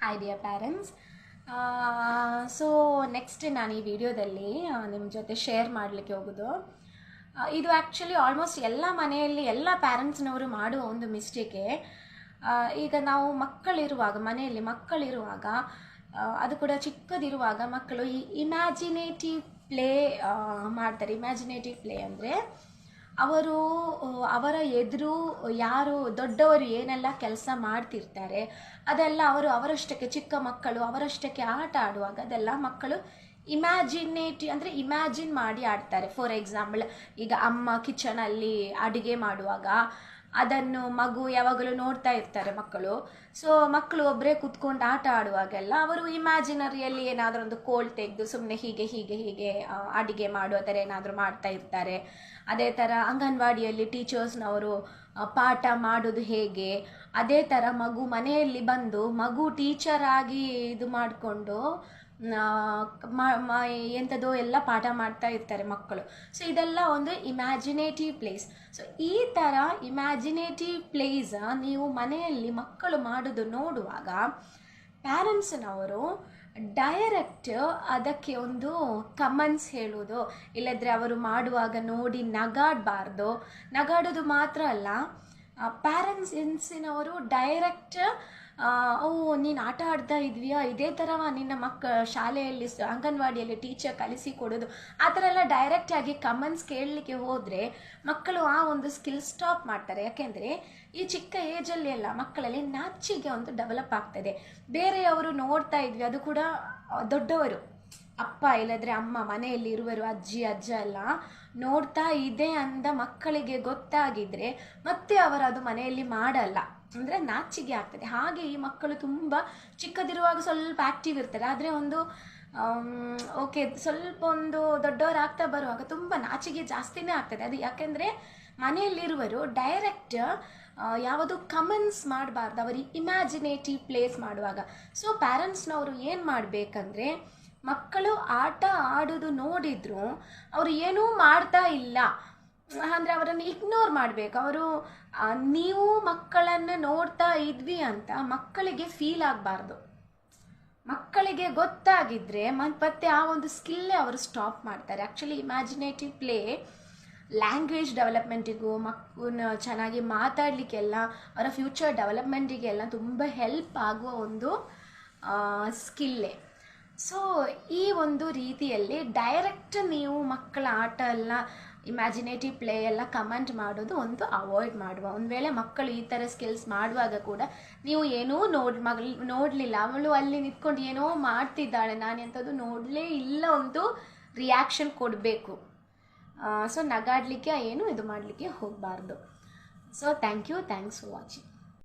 Hi dear parents. So next ನಾನು ಈ ವಿಡಿಯೋದಲ್ಲಿ ನಿಮ್ಮ ಜೊತೆ ಶೇರ್ ಮಾಡಲಿಕ್ಕೆ ಹೋಗೋದು ಇದು ಆ್ಯಕ್ಚುಲಿ ಆಲ್ಮೋಸ್ಟ್ ಎಲ್ಲ ಮನೆಯಲ್ಲಿ ಎಲ್ಲ ಪ್ಯಾರೆಂಟ್ಸ್ನವರು ಮಾಡುವ ಒಂದು ಮಿಸ್ಟೇಕೆ. ಈಗ ನಾವು ಮನೆಯಲ್ಲಿ ಮಕ್ಕಳಿರುವಾಗ ಅದು ಕೂಡ ಚಿಕ್ಕದಿರುವಾಗ ಮಕ್ಕಳು ಈ ಇಮ್ಯಾಜಿನೇಟಿವ್ ಪ್ಲೇ ಮಾಡ್ತಾರೆ. ಇಮ್ಯಾಜಿನೇಟಿವ್ ಪ್ಲೇ ಅಂದರೆ ಅವರ ಎದುರು ಯಾರು ದೊಡ್ಡವರು ಏನೆಲ್ಲ ಕೆಲಸ ಮಾಡ್ತಿರ್ತಾರೆ ಅದೆಲ್ಲ ಅವರಷ್ಟಕ್ಕೆ, ಚಿಕ್ಕ ಮಕ್ಕಳು ಅವರಷ್ಟಕ್ಕೆ ಆಟ ಆಡುವಾಗ ಅದೆಲ್ಲ ಮಕ್ಕಳು ಇಮ್ಯಾಜಿನ್ ಮಾಡಿ ಆಡ್ತಾರೆ. ಫಾರ್ ಎಕ್ಸಾಂಪಲ್, ಈಗ ಅಮ್ಮ ಕಿಚನಲ್ಲಿ ಅಡುಗೆ ಮಾಡುವಾಗ ಅದನ್ನು ಮಗು ಯಾವಾಗಲೂ ನೋಡ್ತಾ ಇರ್ತಾರೆ ಮಕ್ಕಳು. ಸೊ ಮಕ್ಕಳು ಒಬ್ಬರೇ ಕೂತ್ಕೊಂಡು ಆಟ ಆಡುವಾಗೆಲ್ಲ ಅವರು ಇಮ್ಯಾಜಿನರಿಯಲ್ಲಿ ಏನಾದರೂ ಒಂದು ಕೋಲ್ ತೆಗೆದು ಸುಮ್ಮನೆ ಹೀಗೆ ಅಡುಗೆ ಮಾಡುವ ಥರ ಏನಾದರೂ ಮಾಡ್ತಾ ಇರ್ತಾರೆ. ಅದೇ ಥರ ಅಂಗನವಾಡಿಯಲ್ಲಿ ಟೀಚರ್ಸ್ನವರು ಪಾಠ ಮಾಡೋದು ಹೇಗೆ, ಅದೇ ಥರ ಮನೆಯಲ್ಲಿ ಬಂದು ಮಗು ಟೀಚರ್ ಆಗಿ ಇದು ಮಾಡಿಕೊಂಡು ಎಂಥದೋ ಎಲ್ಲ ಪಾಠ ಮಾಡ್ತಾ ಇರ್ತಾರೆ ಮಕ್ಕಳು. ಸೊ ಇದೆಲ್ಲ ಒಂದು ಇಮ್ಯಾಜಿನೇಟಿವ್ ಪ್ಲೇಸ್. ಸೊ ಈ ಥರ ಇಮ್ಯಾಜಿನೇಟಿವ್ ಪ್ಲೇಸ್ ನೀವು ಮನೆಯಲ್ಲಿ ಮಕ್ಕಳು ಮಾಡೋದು ನೋಡುವಾಗ ಪ್ಯಾರೆಂಟ್ಸ್ನವರು ಡೈರೆಕ್ಟ್ ಅದಕ್ಕೆ ಒಂದು ಕಮೆಂಟ್ಸ್ ಹೇಳೋದು, ಇಲ್ಲದ್ರೆ ಅವರು ಮಾಡುವಾಗ ನೋಡಿ ನಗಾಡೋದು ಮಾತ್ರ ಅಲ್ಲ, ಪ್ಯಾರೆಂಟ್ಸಿನವರು ಡೈರೆಕ್ಟ್ ನೀನು ಆಟ ಆಡ್ತಾ ಇದ್ವಿಯಾ, ಇದೇ ಥರ ನಿನ್ನ ಶಾಲೆಯಲ್ಲಿ ಅಂಗನವಾಡಿಯಲ್ಲಿ ಟೀಚರ್ ಕಲಿಸಿ ಕೊಡೋದು, ಆ ಥರ ಎಲ್ಲ ಡೈರೆಕ್ಟಾಗಿ ಕಮೆಂಟ್ಸ್ ಕೇಳಲಿಕ್ಕೆ ಹೋದರೆ ಮಕ್ಕಳು ಆ ಒಂದು ಸ್ಕಿಲ್ ಸ್ಟಾಪ್ ಮಾಡ್ತಾರೆ. ಯಾಕೆಂದರೆ ಈ ಚಿಕ್ಕ ಏಜಲ್ಲಿ ಎಲ್ಲ ಮಕ್ಕಳಲ್ಲಿ ನಾಚಿಕೆ ಒಂದು ಡೆವಲಪ್ ಆಗ್ತದೆ. ಬೇರೆಯವರು ನೋಡ್ತಾ ಇದ್ವಿ, ಅದು ಕೂಡ ದೊಡ್ಡವರು, ಅಪ್ಪ ಇಲ್ಲದ್ರೆ ಅಮ್ಮ, ಮನೆಯಲ್ಲಿ ಇರುವರು ಅಜ್ಜ ಎಲ್ಲ ನೋಡ್ತಾ ಇದೆ ಅಂದ ಮಕ್ಕಳಿಗೆ ಗೊತ್ತಾಗಿದ್ರೆ ಮತ್ತೆ ಅವರು ಅದು ಮನೆಯಲ್ಲಿ ಮಾಡಲ್ಲ, ಅಂದರೆ ನಾಚಿಗೆ ಆಗ್ತದೆ. ಹಾಗೆ ಈ ಮಕ್ಕಳು ತುಂಬ ಚಿಕ್ಕದಿರುವಾಗ ಸ್ವಲ್ಪ ಆ್ಯಕ್ಟಿವ್ ಇರ್ತಾರೆ, ಆದರೆ ಒಂದು ಸ್ವಲ್ಪ ಒಂದು ದೊಡ್ಡವರಾಗ್ತಾ ಬರುವಾಗ ತುಂಬ ನಾಚಿಗೆ ಜಾಸ್ತಿನೇ ಆಗ್ತದೆ. ಅದು ಯಾಕೆಂದರೆ ಮನೆಯಲ್ಲಿರುವರು ಡೈರೆಕ್ಟ್ ಯಾವುದು ಕಮೆಂಟ್ಸ್ ಮಾಡಬಾರ್ದು, ಅವರಿಗೆ ಇಮ್ಯಾಜಿನೇಟಿವ್ ಪ್ಲೇಸ್ ಮಾಡುವಾಗ. ಸೊ ಪ್ಯಾರೆಂಟ್ಸ್ನವರು ಏನು ಮಾಡಬೇಕಂದ್ರೆ, ಮಕ್ಕಳು ಆಟ ಆಡೋದು ನೋಡಿದ್ರು ಅವರು ಏನೂ ಮಾಡ್ತಾ ಇಲ್ಲ ಅಂದರೆ ಅವರನ್ನು ಇಗ್ನೋರ್ ಮಾಡಬೇಕು. ನೀವು ಮಕ್ಕಳನ್ನು ನೋಡ್ತಾ ಇದ್ವಿ ಅಂತ ಮಕ್ಕಳಿಗೆ ಫೀಲ್ ಆಗಬಾರ್ದು. ಮಕ್ಕಳಿಗೆ ಗೊತ್ತಾಗಿದ್ರೆ ಮತ್ತೆ ಆ ಒಂದು ಸ್ಕಿಲ್ಲೇ ಅವರು ಸ್ಟಾಪ್ ಮಾಡ್ತಾರೆ. ಆ್ಯಕ್ಚುಲಿ ಇಮ್ಯಾಜಿನೇಟಿವ್ ಪ್ಲೇ ಲ್ಯಾಂಗ್ವೇಜ್ ಡೆವಲಪ್ಮೆಂಟಿಗೂ, ಮಕ್ಕಳನ್ನ ಚೆನ್ನಾಗಿ ಮಾತಾಡಲಿಕ್ಕೆಲ್ಲ, ಅವರ ಫ್ಯೂಚರ್ ಡೆವಲಪ್ಮೆಂಟಿಗೆಲ್ಲ ತುಂಬ ಹೆಲ್ಪ್ ಆಗುವ ಒಂದು ಸ್ಕಿಲ್ಲೇ. ಸೊ ಈ ಒಂದು ರೀತಿಯಲ್ಲಿ ಡೈರೆಕ್ಟ್ ನೀವು ಮಕ್ಕಳ ಆಟ ಎಲ್ಲ ಇಮ್ಯಾಜಿನೇಟಿವ್ ಪ್ಲೇ ಎಲ್ಲ ಕಮೆಂಟ್ ಮಾಡೋದು ಒಂದು ಅವಾಯ್ಡ್ ಮಾಡುವ. ಒಂದು ವೇಳೆ ಮಕ್ಕಳು ಈ ಥರ ಸ್ಕಿಲ್ಸ್ ಮಾಡುವಾಗ ಕೂಡ ನೀವು ಏನೂ ನೋಡಲಿಲ್ಲ, ಅವಳು ಅಲ್ಲಿ ನಿಂತ್ಕೊಂಡು ಏನೋ ಮಾಡ್ತಿದ್ದಾಳೆ, ನಾನು ಎಂಥದ್ದು ನೋಡಲೇ ಇಲ್ಲ ಒಂದು ರಿಯಾಕ್ಷನ್ ಕೊಡಬೇಕು. ಸೊ ನಗಾಡಲಿಕ್ಕೆ ಏನು ಇದು ಮಾಡಲಿಕ್ಕೆ ಹೋಗಬಾರ್ದು. So thanks for watching.